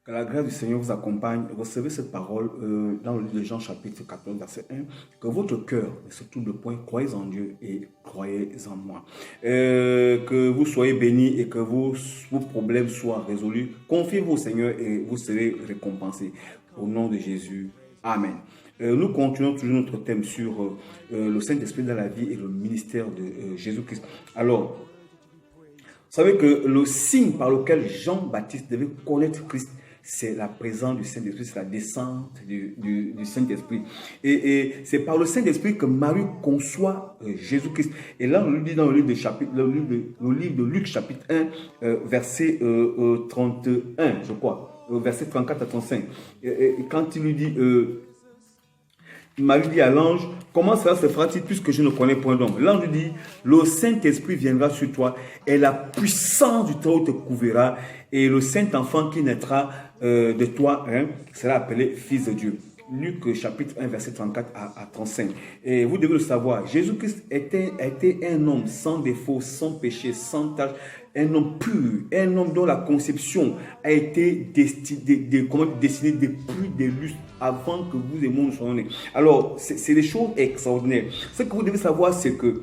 Que la grâce du Seigneur vous accompagne. Recevez cette parole dans le livre de Jean chapitre 14 verset 1. Que votre cœur ne se tourne point, croyez en Dieu et croyez en moi. Que vous soyez bénis et que vos problèmes soient résolus. Confiez-vous au Seigneur et vous serez récompensés. Au nom de Jésus. Amen. Nous continuons toujours notre thème sur le Saint-Esprit dans la vie et le ministère de Jésus-Christ. Alors, vous savez que le signe par lequel Jean-Baptiste devait connaître Christ, c'est la présence du Saint-Esprit, c'est la descente du Saint-Esprit. Et c'est par le Saint-Esprit que Marie conçoit Jésus-Christ. Et là, on nous dit dans le livre de Luc, chapitre 1, verset 31, je crois, verset 34 à 35. Et quand il lui dit... Marie dit à l'ange, comment cela se fera-t-il puisque je ne connais point d'homme? L'ange dit, le Saint-Esprit viendra sur toi et la puissance du Très-Haut te couvrira et le Saint-Enfant qui naîtra de toi sera appelé Fils de Dieu. Luc chapitre 1 verset 34 à 35. Et vous devez le savoir, Jésus-Christ était un homme sans défaut, sans péché, sans tache, un homme pur, un homme dont la conception a été destinée depuis des lustres avant que vous et moi nous soyons nés. Alors, c'est des choses extraordinaires. Ce que vous devez savoir, c'est que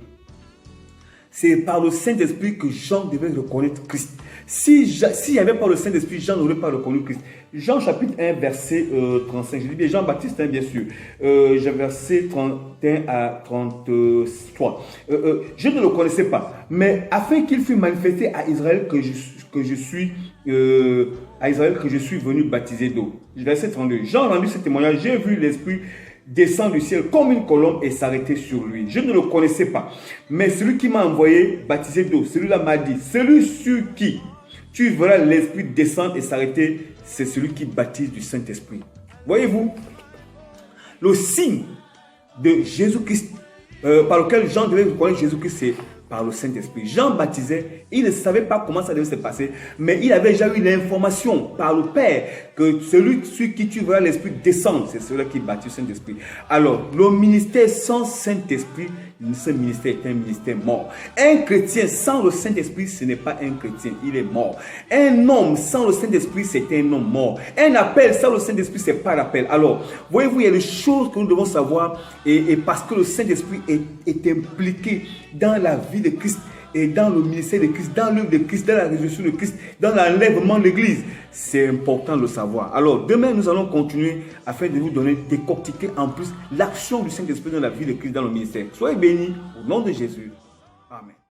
c'est par le Saint-Esprit que Jean devait reconnaître Christ. S'il n'y avait pas le Saint-Esprit, Jean n'aurait pas reconnu Christ. Jean chapitre 1, verset 35. Je dis bien Jean-Baptiste, bien sûr. Verset 31 à 33. Je ne le connaissais pas. Mais afin qu'il fût manifesté à Israël que je suis venu baptiser d'eau. Verset 32. Jean a rendu ce témoignage. J'ai vu l'Esprit descend du ciel comme une colombe et s'arrêter sur lui. Je ne le connaissais pas. Mais celui qui m'a envoyé baptiser d'eau, celui-là m'a dit, celui sur qui tu verras l'Esprit descendre et s'arrêter, c'est celui qui baptise du Saint-Esprit. Voyez-vous, le signe de Jésus-Christ, par lequel Jean devait reconnaître Jésus-Christ, c'est par le Saint-Esprit. Jean baptisait, il ne savait pas comment ça devait se passer, mais il avait déjà eu l'information par le Père que celui sur qui tu verras l'Esprit descendre, c'est celui qui baptise le Saint-Esprit. Alors, le ministère sans Saint-Esprit, ce ministère est un ministère mort. Un chrétien sans le Saint-Esprit, ce n'est pas un chrétien, il est mort. Un homme sans le Saint-Esprit, c'est un homme mort. Un appel sans le Saint-Esprit, c'est pas l'appel. Alors, voyez-vous, il y a des choses que nous devons savoir et parce que le Saint-Esprit est impliqué dans la vie de Christ et dans le ministère de Christ, dans l'œuvre de Christ, dans la résurrection de Christ, dans l'enlèvement de l'Église. C'est important de le savoir. Alors, demain, nous allons continuer afin de vous donner, décortiquer en plus l'action du Saint-Esprit dans la vie de Christ, dans le ministère. Soyez bénis au nom de Jésus.